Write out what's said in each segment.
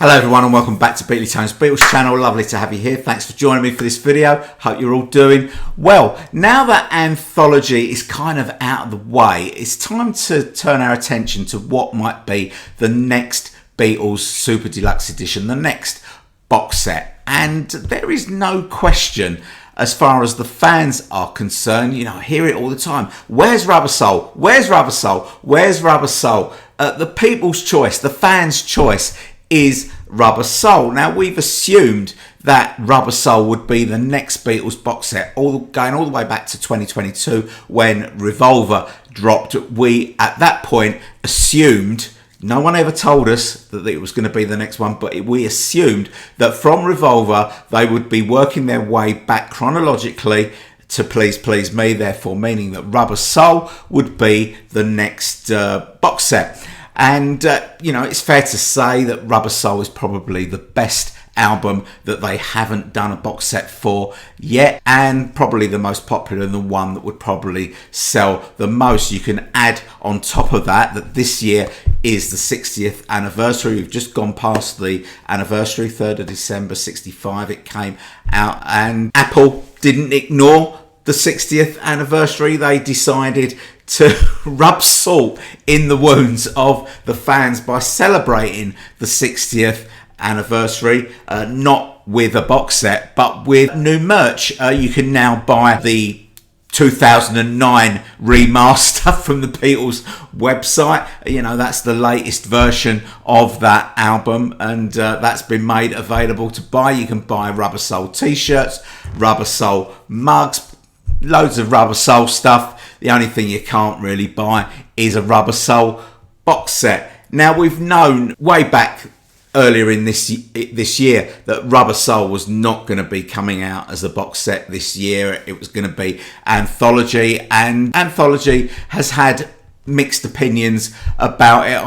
Hello everyone and welcome back to Beatly Tone's Beatles channel. Lovely to have you here. Thanks for joining me for this video. Hope you're all doing well. Now that anthology is kind of out of the way, it's time to turn our attention to what might be the next Beatles Super Deluxe Edition, the next box set. And there is no question, as far as the fans are concerned, you know, I hear it all the time. Where's Rubber Soul? Where's Rubber Soul? Where's Rubber Soul? The people's choice, the fans' choice is Rubber Soul. Now, we've assumed that Rubber Soul would be the next Beatles box set, going all the way back to 2022 when Revolver dropped. We, at that point, assumed, no one ever told us that it was going to be the next one, but we assumed that from Revolver, they would be working their way back chronologically to Please Please Me, therefore meaning that Rubber Soul would be the next box set. And, you know, it's fair to say that Rubber Soul is probably the best album that they haven't done a box set for yet, and probably the most popular and the one that would probably sell the most. You can add on top of that this year is the 60th anniversary. We've just gone past the anniversary, 3rd of December 65 it came out, and Apple didn't ignore the 60th anniversary. They decided to rub salt in the wounds of the fans by celebrating the 60th anniversary, not with a box set but with new merch. You can now buy the 2009 remaster from the Beatles website. You know, that's the latest version of that album, and that's been made available to buy. You can buy Rubber Soul t-shirts, Rubber Soul mugs, loads of Rubber Soul stuff. The only thing you can't really buy is a Rubber Soul box set. Now, we've known way back earlier in this year that Rubber Soul was not going to be coming out as a box set this year. It was going to be Anthology, and Anthology has had mixed opinions about it.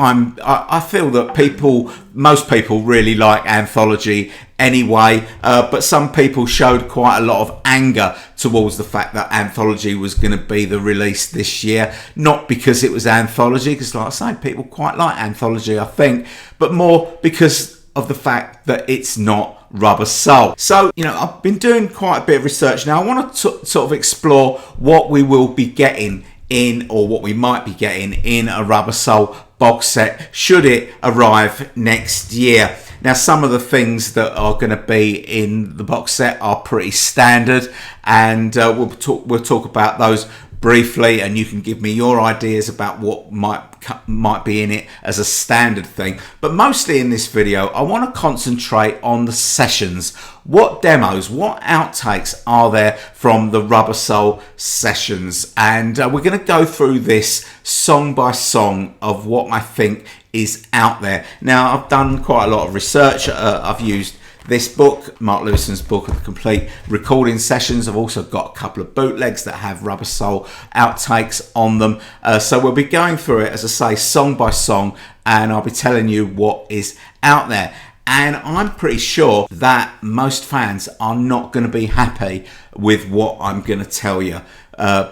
I feel that most people really like Anthology anyway, but some people showed quite a lot of anger towards the fact that Anthology was going to be the release this year, not because it was Anthology, because like I say, people quite like Anthology, I think, but more because of the fact that it's not Rubber Soul. So, you know, I've been doing quite a bit of research now. I want to sort of explore what we will be getting in, or what we might be getting in, a Rubber Soul box set should it arrive next year. Now, some of the things that are going to be in the box set are pretty standard, and we'll talk about those briefly, and you can give me your ideas about what might be in it as a standard thing. But mostly in this video, I want to concentrate on the sessions. What demos, what outtakes are there from the Rubber Soul sessions? And we're going to go through this song by song of what I think is out there. Now, I've done quite a lot of research. I've used this book, Mark Lewison's book of the complete recording sessions. I've also got a couple of bootlegs that have Rubber Soul outtakes on them. So we'll be going through it, as I say, song by song, and I'll be telling you what is out there. And I'm pretty sure that most fans are not going to be happy with what I'm going to tell you,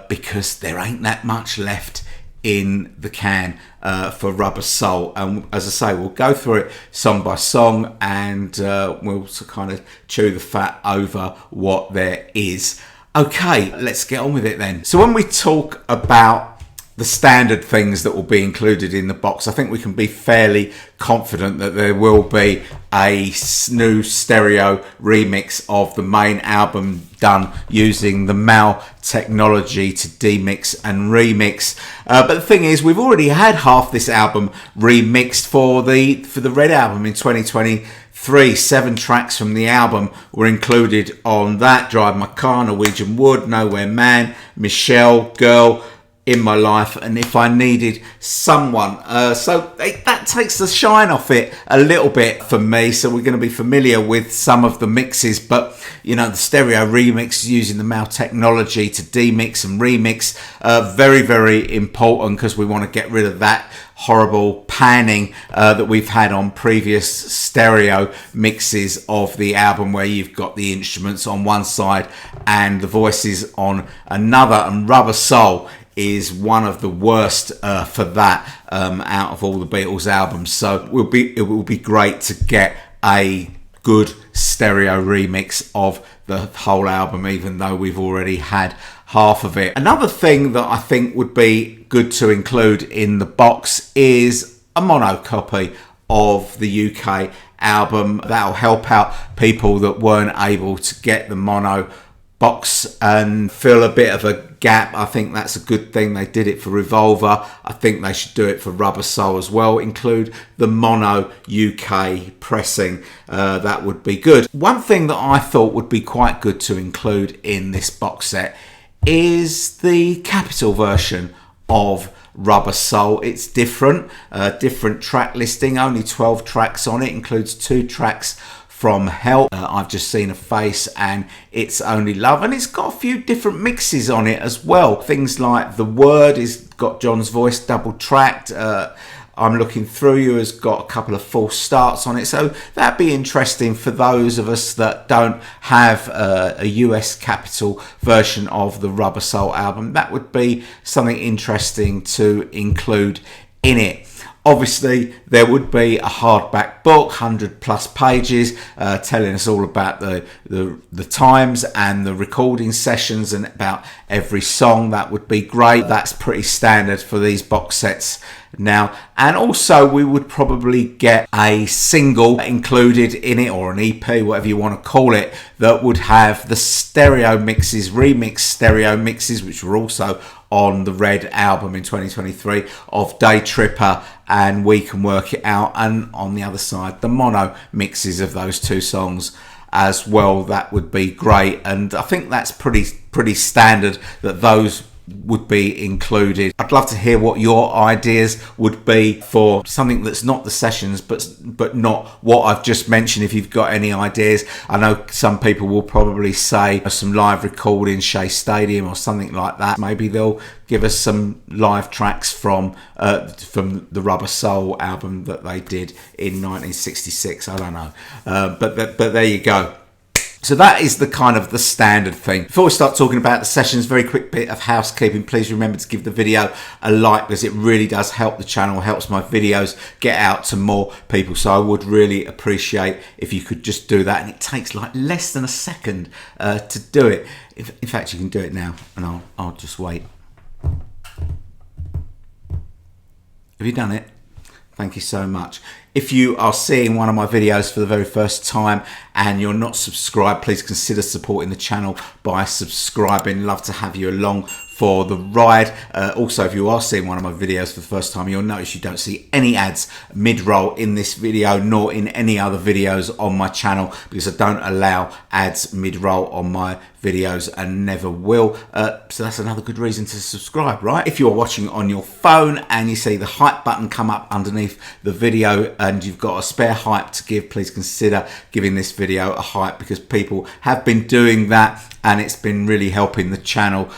because there ain't that much left in the can for Rubber Soul. And as I say, we'll go through it song by song, and we'll kind of chew the fat over what there is. Okay, let's get on with it then. So when we talk about the standard things that will be included in the box, I think we can be fairly confident that there will be a new stereo remix of the main album done using the MAL technology to demix and remix. But the thing is, we've already had half this album remixed for the Red Album in 2023. 7 tracks from the album were included on that: Drive My Car, Norwegian Wood, Nowhere Man, Michelle, Girl, In My Life, and If I Needed Someone. So that takes the shine off it a little bit for me. So we're going to be familiar with some of the mixes, but you know, the stereo remix using the MAL technology to demix and remix, very, very important, because we want to get rid of that horrible panning that we've had on previous stereo mixes of the album, where you've got the instruments on one side and the voices on another. And Rubber Soul is one of the worst for that out of all the Beatles albums. So it will be great to get a good stereo remix of the whole album, even though we've already had half of it. Another thing that I think would be good to include in the box is a mono copy of the UK album. That'll help out people that weren't able to get the mono box and fill a bit of a gap. I think that's a good thing. They did it for Revolver. I think they should do it for Rubber Soul as well. Include the mono UK pressing. That would be good. One thing that I thought would be quite good to include in this box set is the Capitol version of Rubber Soul. It's different track listing, only 12 tracks on it, includes 2 tracks from Help, I've Just Seen a Face, and It's Only Love, and it's got a few different mixes on it as well. Things like The Word is got John's voice double tracked. I'm Looking Through You has got a couple of false starts on it, so that'd be interesting for those of us that don't have a US Capitol version of the Rubber Soul album. That would be something interesting to include in it. Obviously, there would be a hardback book, 100+ pages, telling us all about the times and the recording sessions and about every song. That would be great. That's pretty standard for these box sets now. And also, we would probably get a single included in it, or an EP, whatever you want to call it, that would have the stereo mixes, remix stereo mixes, which were also on the Red album in 2023, of Day Tripper and We Can Work It Out, and on the other side the mono mixes of those 2 songs as well. That would be great, and I think that's pretty standard that those would be included. I'd love to hear what your ideas would be for something that's not the sessions, but not what I've just mentioned. If you've got any ideas, I know some people will probably say some live recording, Shea Stadium or something like that. Maybe they'll give us some live tracks from the Rubber Soul album that they did in 1966. I don't know, but there you go. So that is the kind of the standard thing. Before we start talking about the sessions, very quick bit of housekeeping. Please remember to give the video a like, because it really does help the channel, helps my videos get out to more people. So I would really appreciate if you could just do that. And it takes like less than a second to do it. In fact, you can do it now, and I'll just wait. Have you done it? Thank you so much. If you are seeing one of my videos for the very first time and you're not subscribed, please consider supporting the channel by subscribing. Love to have you along for the ride. Also, if you are seeing one of my videos for the first time, you'll notice you don't see any ads mid-roll in this video nor in any other videos on my channel, because I don't allow ads mid-roll on my videos and never will. So that's another good reason to subscribe, right? If you're watching on your phone and you see the hype button come up underneath the video and you've got a spare hype to give, please consider giving this video a hype, because people have been doing that and it's been really helping the channel.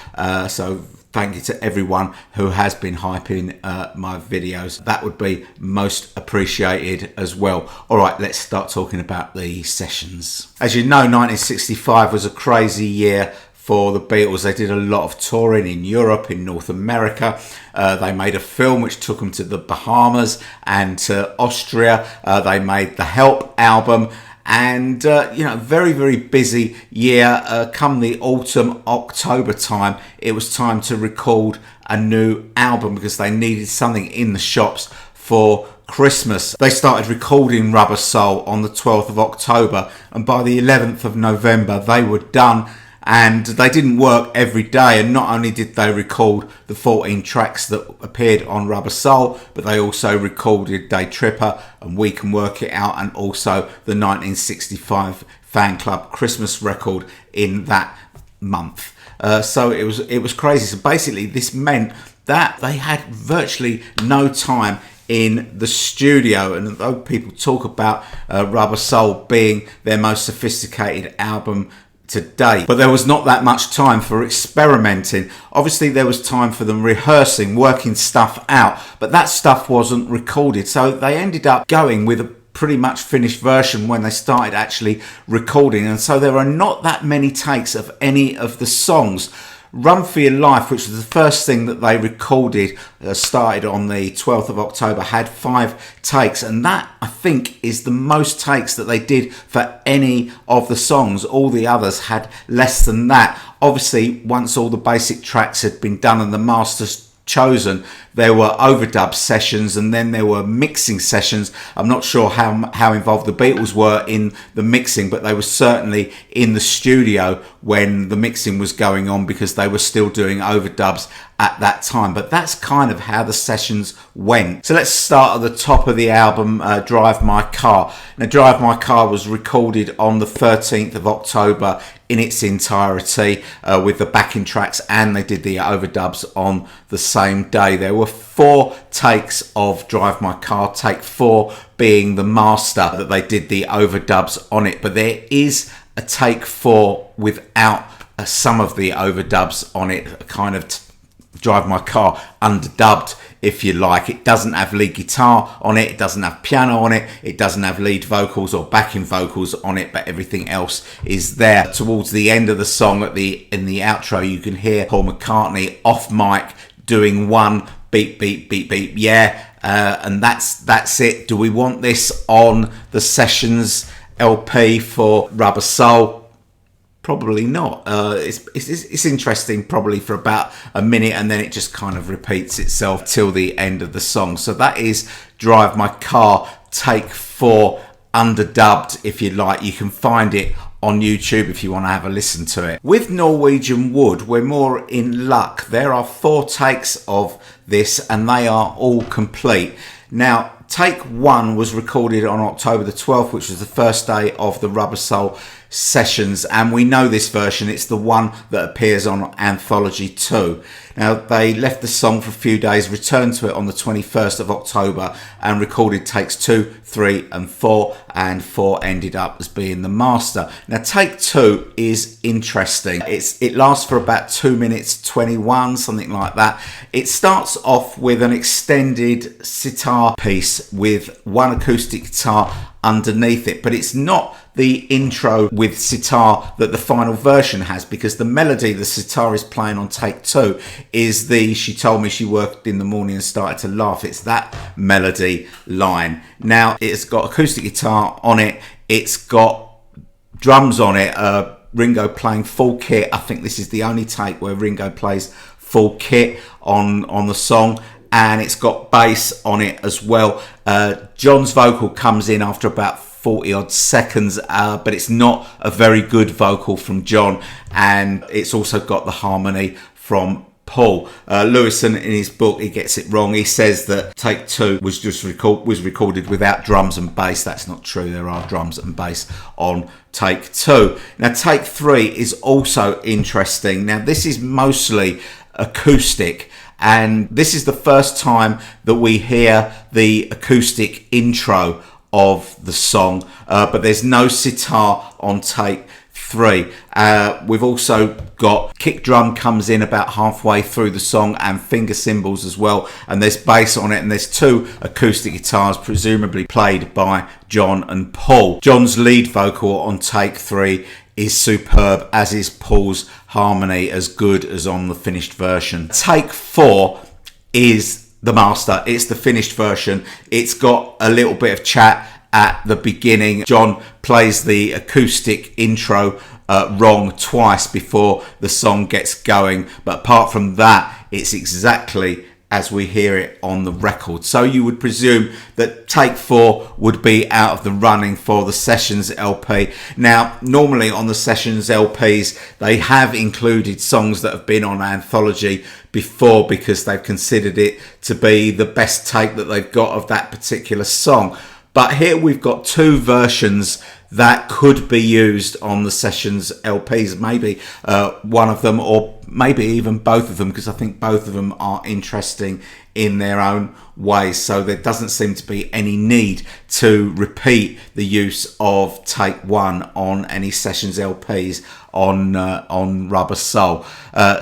So thank you to everyone who has been hyping my videos. That would be most appreciated as well. All right, let's start talking about the sessions. As you know, 1965 was a crazy year for the Beatles. They did a lot of touring in Europe, in North America. They made a film which took them to the Bahamas and to Austria. They made the Help album. And very, very busy year. Come the autumn, October time, it was time to record a new album, because they needed something in the shops for Christmas. They started recording Rubber Soul on the 12th of October, and by the 11th of November they were done. And they didn't work every day, and not only did they record the 14 tracks that appeared on Rubber Soul, but they also recorded Day Tripper and We Can Work It Out, and also the 1965 Fan Club Christmas record in that month. So it was crazy. So basically this meant that they had virtually no time in the studio, and though people talk about Rubber Soul being their most sophisticated album today, but there was not that much time for experimenting. Obviously there was time for them rehearsing, working stuff out, but that stuff wasn't recorded, so they ended up going with a pretty much finished version when they started actually recording. And so there are not that many takes of any of the songs. Run for Your Life, which was the first thing that they recorded, started on the 12th of October, had 5 takes, and that, I think, is the most takes that they did for any of the songs. All the others had less than that. Obviously, once all the basic tracks had been done and the masters chosen, there were overdub sessions, and then there were mixing sessions. I'm not sure how involved the Beatles were in the mixing, but they were certainly in the studio when the mixing was going on, because they were still doing overdubs at that time. But that's kind of how the sessions went. So let's start at the top of the album, Drive My Car. Now, Drive My Car was recorded on the 13th of October in its entirety, with the backing tracks, and they did the overdubs on the same day. There were 4 takes of Drive My Car, take 4 being the master that they did the overdubs on it, but there is a take 4 without some of the overdubs on it, a kind of Drive My Car underdubbed, if you like. It doesn't have lead guitar on it, it doesn't have piano on it, it doesn't have lead vocals or backing vocals on it, but everything else is there. Towards the end of the song, in the outro, you can hear Paul McCartney off mic doing one beep, beep, beep, beep, yeah, and that's it. Do we want this on the Sessions LP for Rubber Soul? Probably not. It's interesting probably for about a minute, and then it just kind of repeats itself till the end of the song. So that is Drive My Car, take 4, underdubbed, if you like. You can find it on YouTube if you want to have a listen to it. With Norwegian Wood, we're more in luck. There are 4 takes of this, and they are all complete. Now, take 1 was recorded on October the 12th, which was the first day of the Rubber Soul sessions, and we know this version. It's the one that appears on Anthology 2. Now, they left the song for a few days, returned to it on the 21st of October, and recorded takes 2, 3 and 4, and 4 ended up as being the master. Now, take 2 is interesting. It lasts for about 2 minutes 21, something like that. It starts off with an extended sitar piece with one acoustic guitar underneath it, but it's not the intro with sitar that the final version has, because the melody the sitar is playing on take 2 is the "She told me she worked in the morning and started to laugh." It's that melody line. Now, it's got acoustic guitar on it, it's got drums on it, Ringo playing full kit. I think this is the only take where Ringo plays full kit on the song, and it's got bass on it as well. John's vocal comes in after about 40 odd seconds, but it's not a very good vocal from John, and it's also got the harmony from Paul. Lewison, in his book, he gets it wrong. He says that take 2 was recorded without drums and bass. That's not true. There are drums and bass on take 2. Now, take 3 is also interesting. Now, this is mostly acoustic, and this is the first time that we hear the acoustic intro of the song, but there's no sitar on take 3. We've also got kick drum comes in about halfway through the song, and finger cymbals as well, and there's bass on it, and there's 2 acoustic guitars, presumably played by John and Paul. John's lead vocal on take 3 is superb, as is Paul's harmony, as good as on the finished version. Take 4 is the master. It's the finished version. It's got a little bit of chat at the beginning. John plays the acoustic intro wrong twice before the song gets going, but apart from that, it's exactly as we hear it on the record. So you would presume that take 4 would be out of the running for the Sessions LP. Now, normally on the Sessions LPs, they have included songs that have been on Anthology before, because they've considered it to be the best take that they've got of that particular song. But here we've got 2 versions that could be used on the Sessions LPs, maybe one of them, or maybe even both of them, because I think both of them are interesting in their own ways. So there doesn't seem to be any need to repeat the use of take 1 on any Sessions LPs on Rubber Soul.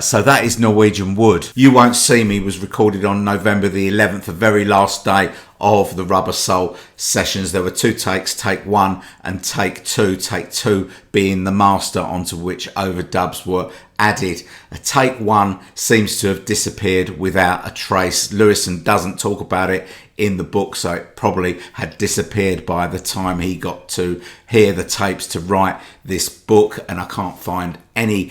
So that is Norwegian Wood. You Won't See Me was recorded on November the 11th, the very last day of the Rubber Soul sessions. There were 2 takes, take 1 and take 2, take 2 being the master, onto which overdubs were added. Take one seems to have disappeared without a trace. Lewison doesn't talk about it in the book, so it probably had disappeared by the time he got to hear the tapes to write this book, and I can't find any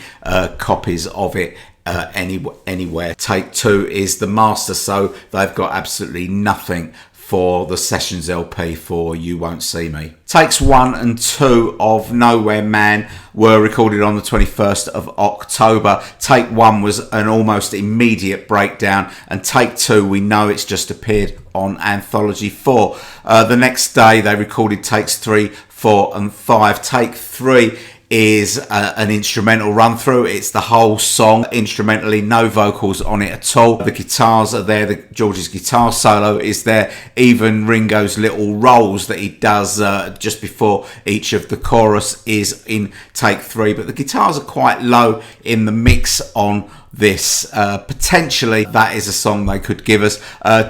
copies of it anywhere. Take two is the master, so they've got absolutely nothing for the Sessions LP for You Won't See Me. Takes 1 and 2 of Nowhere Man were recorded on the 21st of October. Take 1 was an almost immediate breakdown, and take 2, we know it's just appeared on Anthology 4. The next day they recorded takes 3, 4 and 5. Take 3 is an instrumental run through. It's the whole song instrumentally, no vocals on it at all. The guitars are there, George's guitar solo is there, even Ringo's little rolls that he does just before each of the chorus is in take 3, but the guitars are quite low in the mix on this. Potentially that is a song they could give us.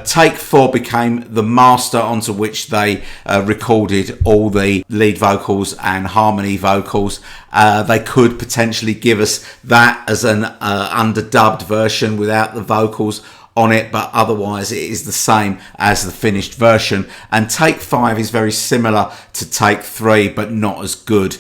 Take 4 became the master, onto which they recorded all the lead vocals and harmony vocals. They could potentially give us that as an underdubbed version without the vocals on it, but otherwise it is the same as the finished version. And take 5 is very similar to take 3, but not as good.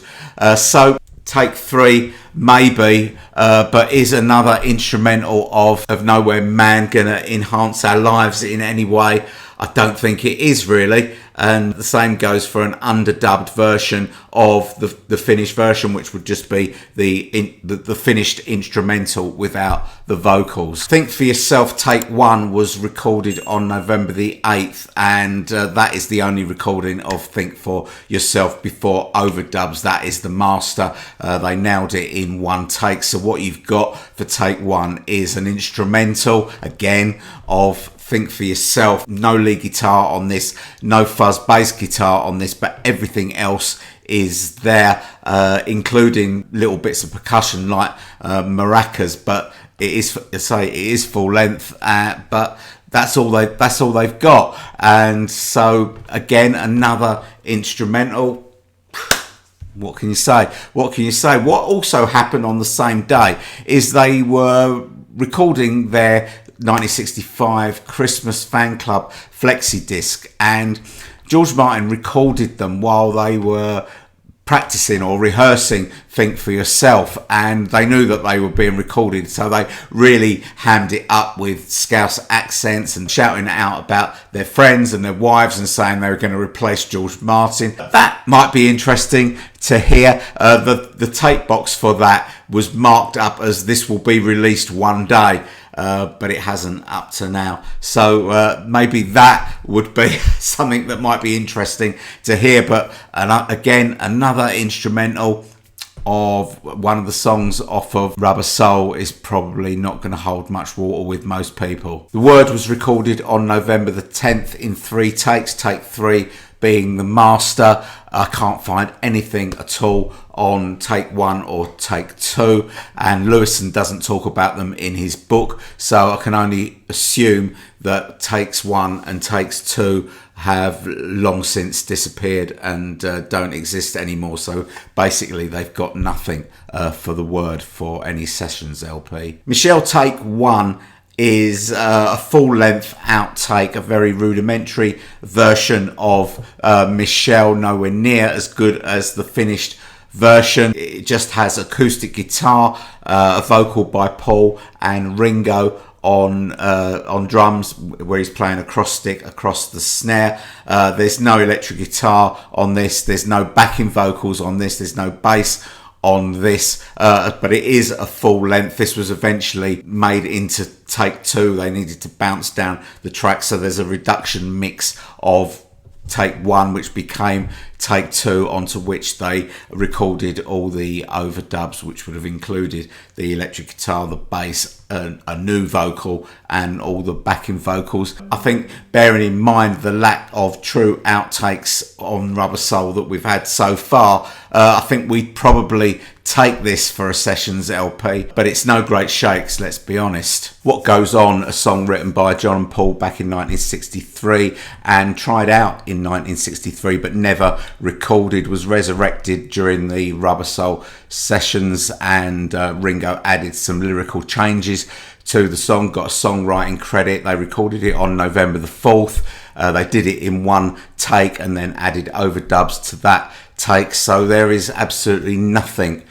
So take 3 maybe, but is another instrumental of Nowhere Man gonna enhance our lives in any way? I don't think it is really, and the same goes for an underdubbed version of the finished version, which would just be the finished instrumental without the vocals. Think for Yourself take 1 was recorded on November the 8th, and that is the only recording of Think for Yourself before overdubs. That is the master. They nailed it in one take. So what you've got for take 1 is an instrumental again of Think for Yourself. No lead guitar on this, no fuzz bass guitar on this, but everything else is there, including little bits of percussion like maracas, but it is full length, but that's all they've got. And so again, another instrumental. What can you say? What also happened on the same day is they were recording their 1965 Christmas Fan Club flexi disc, and George Martin recorded them while they were practicing or rehearsing Think for Yourself, and they knew that they were being recorded, so they really hammed it up with Scouse accents and shouting out about their friends and their wives and saying they were going to replace George Martin. That might be interesting to hear. The tape box for that was marked up as "This will be released one day," but it hasn't up to now. So maybe that would be something that might be interesting to hear. But again, another instrumental of one of the songs off of Rubber Soul is probably not going to hold much water with most people. The Word was recorded on November the 10th in 3 takes, take 3 being the master. I can't find anything at all on take 1 or take 2, and Lewison doesn't talk about them in his book, so I can only assume that takes 1 and takes 2 have long since disappeared and don't exist anymore. So basically they've got nothing for the Word for any Sessions LP. Michelle take 1 is a full-length outtake, a very rudimentary version of Michelle, nowhere near as good as the finished version. It just has acoustic guitar, a vocal by Paul, and Ringo on drums, where he's playing a cross stick across the snare. There's no electric guitar on this, there's no backing vocals on this, there's no bass on this, but it is a full length. This was eventually made into take 2. They needed to bounce down the track, so there's a reduction mix of take 1 which became take 2, onto which they recorded all the overdubs, which would have included the electric guitar, the bass, a new vocal and all the backing vocals. I think, bearing in mind the lack of true outtakes on Rubber Soul that we've had so far, I think we'd probably take this for a Sessions LP, but it's no great shakes, let's be honest. What Goes On, a song written by John and Paul back in 1963 and tried out in 1963 but never recorded, was resurrected during the Rubber Soul sessions, and Ringo added some lyrical changes to the song, got a songwriting credit. They recorded it on November the 4th. They did it in one take and then added overdubs to that take. So there is absolutely nothing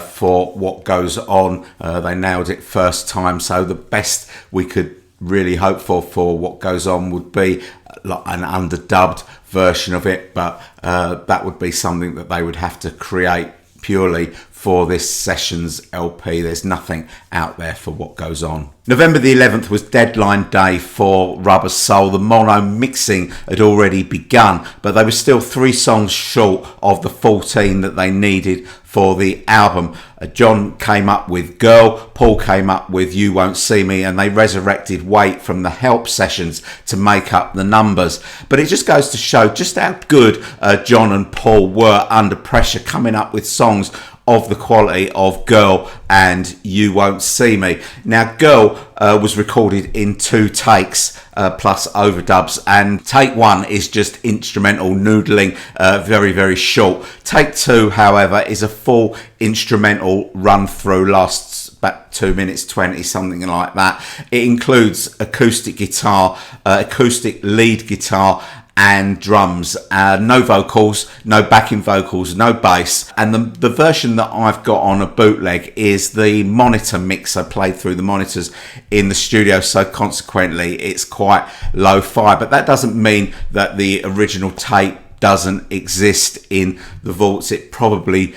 for What Goes On. They nailed it first time. So the best we could really hope for What Goes On would be like an underdubbed version of it, but that would be something that they would have to create purely for this sessions LP. There's nothing out there for What Goes On. November the 11th was deadline day for Rubber Soul. The mono mixing had already begun, but they were still 3 songs short of the 14 that they needed for the album. John came up with Girl, Paul came up with You Won't See Me, and they resurrected Wait from the Help sessions to make up the numbers. But it just goes to show just how good John and Paul were under pressure, coming up with songs of the quality of Girl and You Won't See Me. Now, Girl was recorded in 2 takes plus overdubs, and take 1 is just instrumental noodling, very, very short. Take 2, however, is a full instrumental run through, lasts about 2 minutes 20, something like that. It includes acoustic guitar, acoustic lead guitar, and drums, no vocals, no backing vocals, no bass. And the version that I've got on a bootleg is the monitor mix. I played through the monitors in the studio, so consequently it's quite lo-fi, but that doesn't mean that the original tape doesn't exist in the vaults. It probably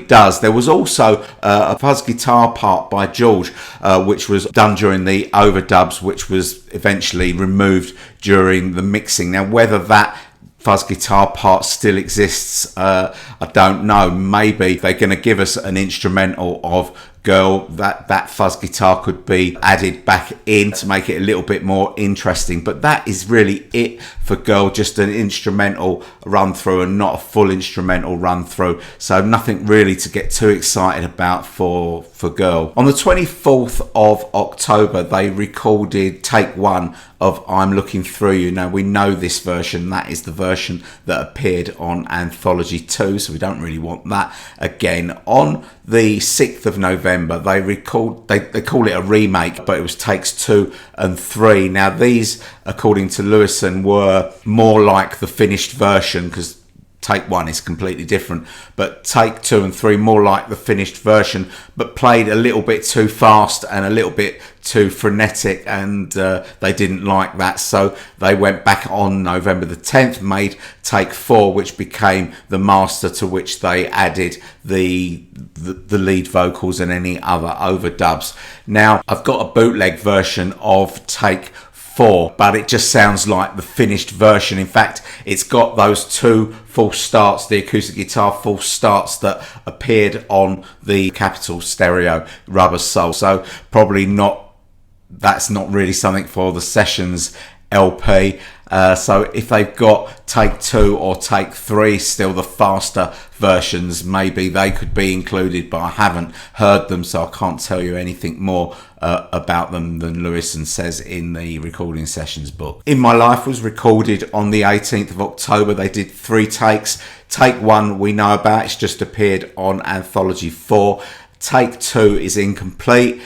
does. There was also a fuzz guitar part by George, which was done during the overdubs, which was eventually removed during the mixing. Now, whether that fuzz guitar part still exists, I don't know. Maybe they're going to give us an instrumental of Girl. That fuzz guitar could be added back in to make it a little bit more interesting, but that is really it for Girl, just an instrumental run through and not a full instrumental run through, so nothing really to get too excited about for Girl. On the 24th of October they recorded take 1 of I'm Looking Through You. Now, we know this version, that is the version that appeared on Anthology 2, so we don't really want that again. On the 6th of November they call it a remake, but it was takes 2 and 3. Now, these, according to Lewison, were more like the finished version, because take 1 is completely different, but take 2 and 3 more like the finished version, but played a little bit too fast and a little bit too frenetic, and they didn't like that, so they went back on November the 10th, made take 4, which became the master, to which they added the lead vocals and any other overdubs. Now, I've got a bootleg version of take 4, but it just sounds like the finished version. In fact, it's got those 2 false starts, the acoustic guitar false starts that appeared on the Capitol Stereo Rubber Soul, so probably not, that's not really something for the sessions LP. So if they've got take 2 or take 3, still the faster versions, maybe they could be included, but I haven't heard them, so I can't tell you anything more about them than Lewison says in the recording sessions book. In My Life was recorded on the 18th of October. They did 3 takes. Take 1 we know about, it's just appeared on Anthology 4. Take 2 is incomplete.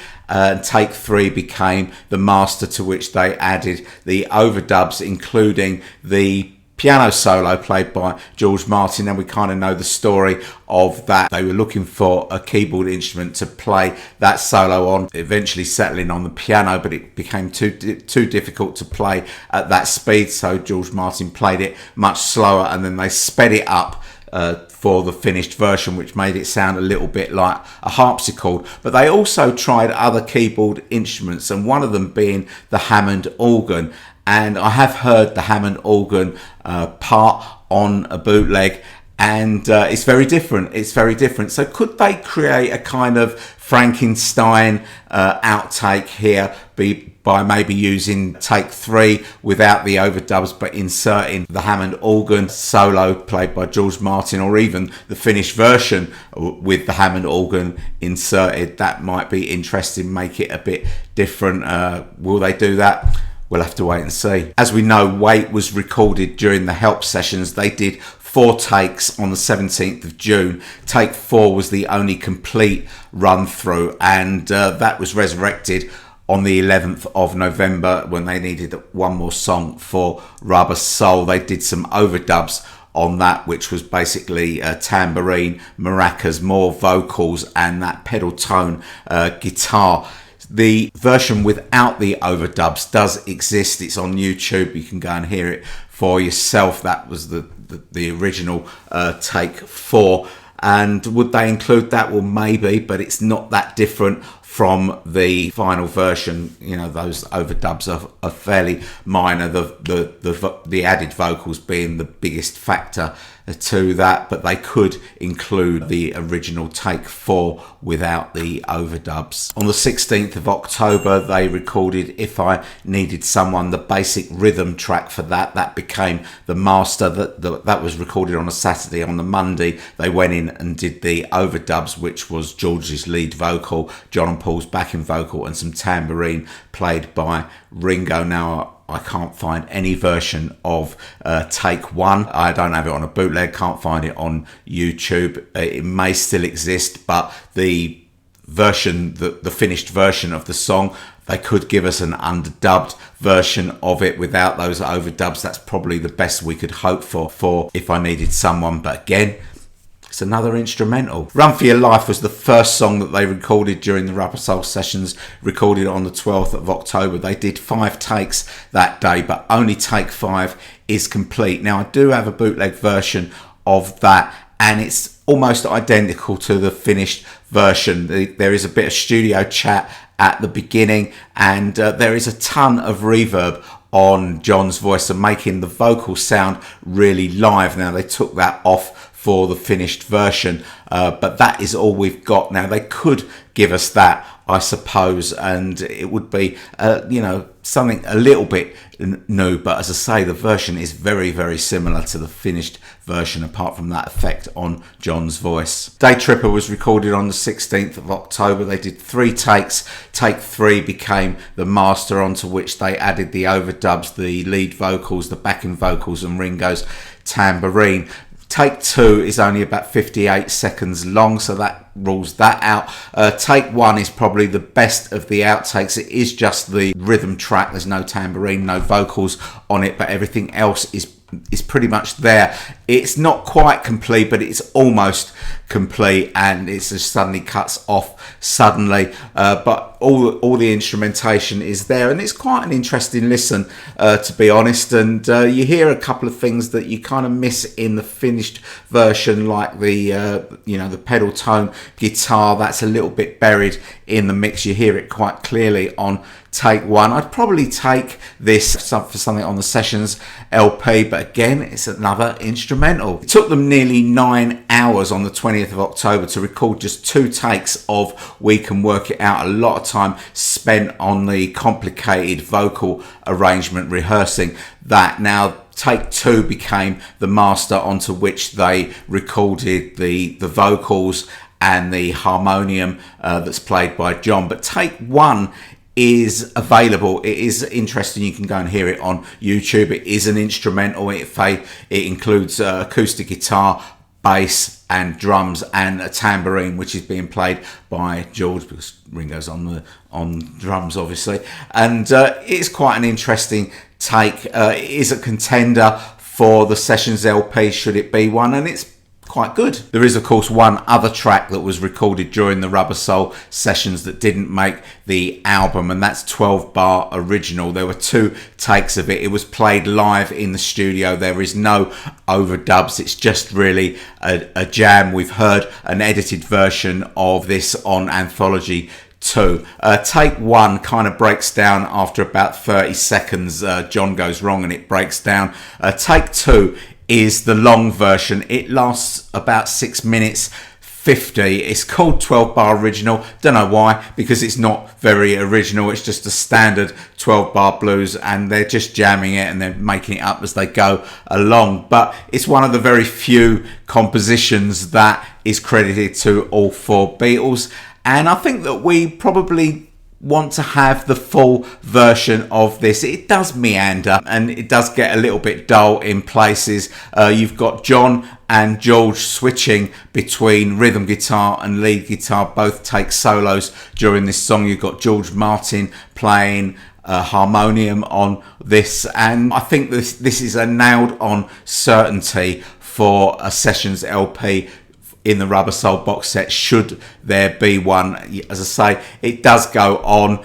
Take 3 became the master, to which they added the overdubs, including the piano solo played by George Martin, and we kind of know the story of that. They were looking for a keyboard instrument to play that solo on, eventually settling on the piano, but it became too difficult to play at that speed, so George Martin played it much slower, and then they sped it up for the finished version, which made it sound a little bit like a harpsichord. But they also tried other keyboard instruments, and one of them being the Hammond organ. And I have heard the Hammond organ part on a bootleg, and it's very different. It's very different. So could they create a kind of Frankenstein outtake here, by maybe using take 3 without the overdubs, but inserting the Hammond organ solo played by George Martin, or even the finished version with the Hammond organ inserted? That might be interesting, make it a bit different. Will they do that? We'll have to wait and see. As we know, Wait was recorded during the Help sessions. They did 4 takes on the 17th of June. Take 4 was the only complete run through, and that was resurrected on the 11th of November when they needed one more song for Rubber Soul. They did some overdubs on that, which was basically tambourine, maracas, more vocals, and that pedal tone guitar. The version without the overdubs does exist. It's on YouTube. You can go and hear it for yourself. That was the original Take 4. And would they include that? Well, maybe, but it's not that different from the final version. You know, those overdubs are fairly minor, the added vocals being the biggest factor to that, but they could include the original Take 4 without the overdubs. On the 16th of October, they recorded If I Needed Someone, the basic rhythm track for that became the master. That was recorded on a Saturday. On the Monday, they went in and did the overdubs, which was George's lead vocal, John and Paul's backing vocal, and some tambourine played by Ringo. Now, I can't find any version of Take 1. I don't have it on a bootleg, can't find it on YouTube. It may still exist, but the version, the finished version of the song, they could give us an underdubbed version of it without those overdubs. That's probably the best we could hope for If I Needed Someone. But again, it's another instrumental. Run for Your Life was the first song that they recorded during the Rubber Soul sessions, recorded on the 12th of October. They did 5 takes that day, but only Take 5 is complete. Now, I do have a bootleg version of that, and it's almost identical to the finished version. There is a bit of studio chat at the beginning, and there is a ton of reverb on John's voice and making the vocals sound really live. Now, they took that off for the finished version, but that is all we've got. Now, they could give us that, I suppose, and it would be you know, something a little bit new, but as I say, the version is very, very similar to the finished version, apart from that effect on John's voice. Day Tripper was recorded on the 16th of October. They did 3 takes. Take 3 became the master, onto which they added the overdubs, the lead vocals, the backing vocals, and Ringo's tambourine. Take 2 is only about 58 seconds long, so that rules that out. Take 1 is probably the best of the outtakes. It is just the rhythm track. There's no tambourine, no vocals on it, but everything else is pretty much there. It's not quite complete, but it's almost complete, and it just suddenly cuts off suddenly. But all the instrumentation is there, and it's quite an interesting listen, to be honest. And you hear a couple of things that you kind of miss in the finished version, like the you know, the pedal tone guitar. That's a little bit buried in the mix. You hear it quite clearly on Take 1. I'd probably take this for something on the Sessions LP, but again, it's another instrumental. It took them nearly 9 hours on the 20th of October to record just 2 takes of We Can Work It Out. A lot of time spent on the complicated vocal arrangement, rehearsing that. Now, Take 2 became the master, onto which they recorded the vocals and the harmonium that's played by John. But Take 1 is available. It is interesting. You can go and hear it on YouTube. It is an instrumental. It includes acoustic guitar, bass and drums, and a tambourine, which is being played by George, because Ringo's on drums, obviously. And it's quite an interesting take. It is a contender for the Sessions LP, should it be one, and it's quite good. There is, of course, one other track that was recorded during the Rubber Soul sessions that didn't make the album, and that's 12 Bar Original. There were 2 takes of it. It was played live in the studio. There is no overdubs. It's just really a jam. We've heard an edited version of this on Anthology 2. Take 1 kind of breaks down after about 30 seconds. John goes wrong and it breaks down. Take 2 is the long version. It lasts about 6 minutes 50. It's called 12 Bar Original. Don't know why, because it's not very original. It's just a standard 12 bar blues, and they're just jamming it and they're making it up as they go along. But it's one of the very few compositions that is credited to all 4 Beatles, and I think that we probably want to have the full version of this. It does meander and it does get a little bit dull in places. You've got John and George switching between rhythm guitar and lead guitar, both take solos during this song. You've got George Martin playing harmonium on this, and I think this is a nailed on certainty for a Sessions LP in the Rubber Soul box set, should there be one. As I say, it does go on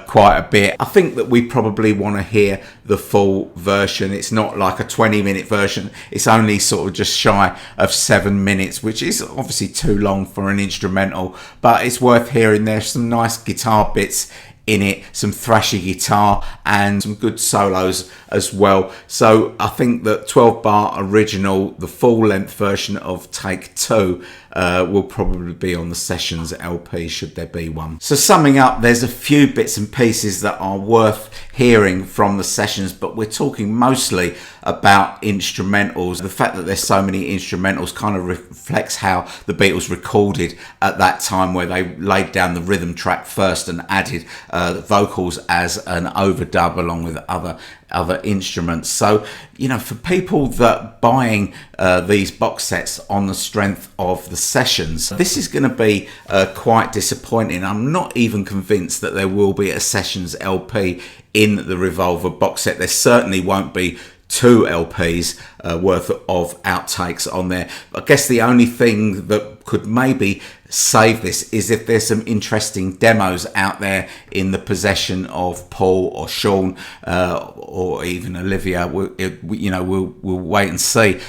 quite a bit. I think that we probably want to hear the full version. It's not like a 20-minute version. It's only sort of just shy of 7 minutes, which is obviously too long for an instrumental, but it's worth hearing. There's some nice guitar bits in it, some thrashy guitar and some good solos as well. So I think that 12-bar original, the full length version of Take Two, will probably be on the Sessions LP, should there be one. So summing up, there's a few bits and pieces that are worth hearing from the sessions, but we're talking mostly about instrumentals. The fact that there's so many instrumentals kind of reflects how the Beatles recorded at that time, where they laid down the rhythm track first and added vocals as an overdub along with other instruments. So, you know, for people that buying these box sets on the strength of the sessions, this is going to be quite disappointing. I'm not even convinced that there will be a Sessions LP in the Revolver box set. There certainly won't be 2 LPs worth of outtakes on there. I guess the only thing that could maybe save this is if there's some interesting demos out there in the possession of Paul or Sean or even Olivia. We'll wait and see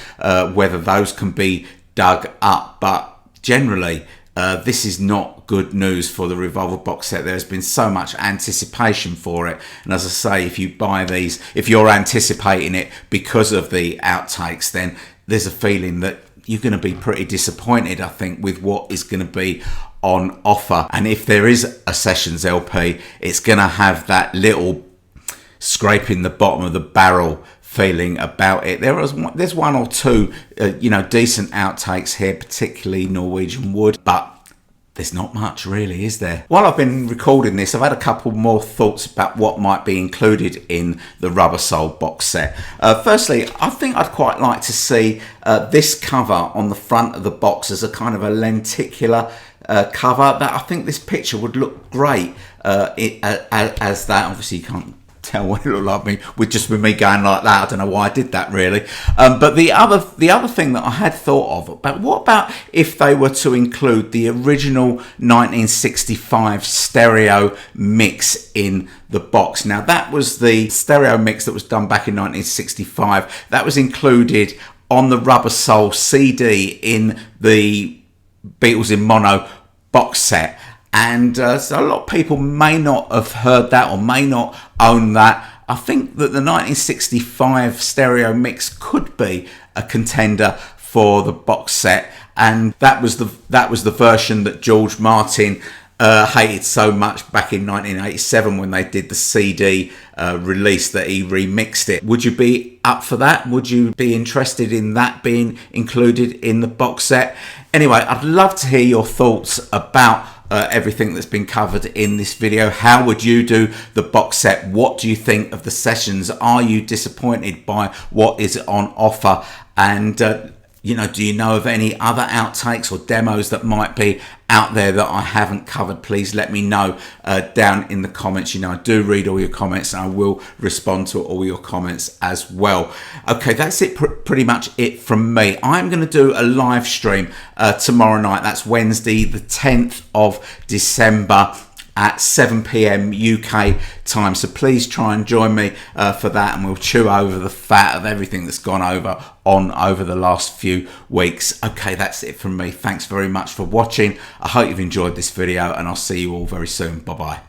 whether those can be dug up, but generally this is not good news for the Revolver box set. There's been so much anticipation for it, and as I say, if you buy these, if you're anticipating it because of the outtakes, then there's a feeling that you're going to be pretty disappointed, I think, with what is going to be on offer. And if there is a Sessions LP, it's going to have that little scraping the bottom of the barrel feeling about it. There's 1 or 2 decent outtakes here, particularly Norwegian Wood, but there's not much really, is there? While I've been recording this, I've had a couple more thoughts about what might be included in the Rubber Soul box set. Firstly, I think I'd quite like to see this cover on the front of the box as a kind of a lenticular cover. That I think this picture would look great as that. Obviously, you can't tell what it looked like me with me going like that. I don't know why I did that really. But the other thing that I had thought of, but what about if they were to include the original 1965 stereo mix in the box? Now that was the stereo mix that was done back in 1965. That was included on the Rubber Soul CD in the Beatles in Mono box set. And so a lot of people may not have heard that or may not own that. I think that the 1965 stereo mix could be a contender for the box set, and that was the version that George Martin hated so much back in 1987 when they did the CD release, that he remixed it. Would you be up for that? Would you be interested in that being included in the box set? Anyway, I'd love to hear your thoughts about everything that's been covered in this video. How would you do the box set? What do you think of the sessions? Are you disappointed by what is on offer? And do you know of any other outtakes or demos that might be out there that I haven't covered? Please let me know down in the comments. I do read all your comments and I will respond to all your comments as well. Okay, that's it, pretty much it from me. I'm going to do a live stream tomorrow night. That's Wednesday the 10th of December at 7 p.m. UK time. So please try and join me for that, and we'll chew over the fat of everything that's gone over the last few weeks. Okay, that's it from me. Thanks very much for watching. I hope you've enjoyed this video, and I'll see you all very soon. Bye-bye.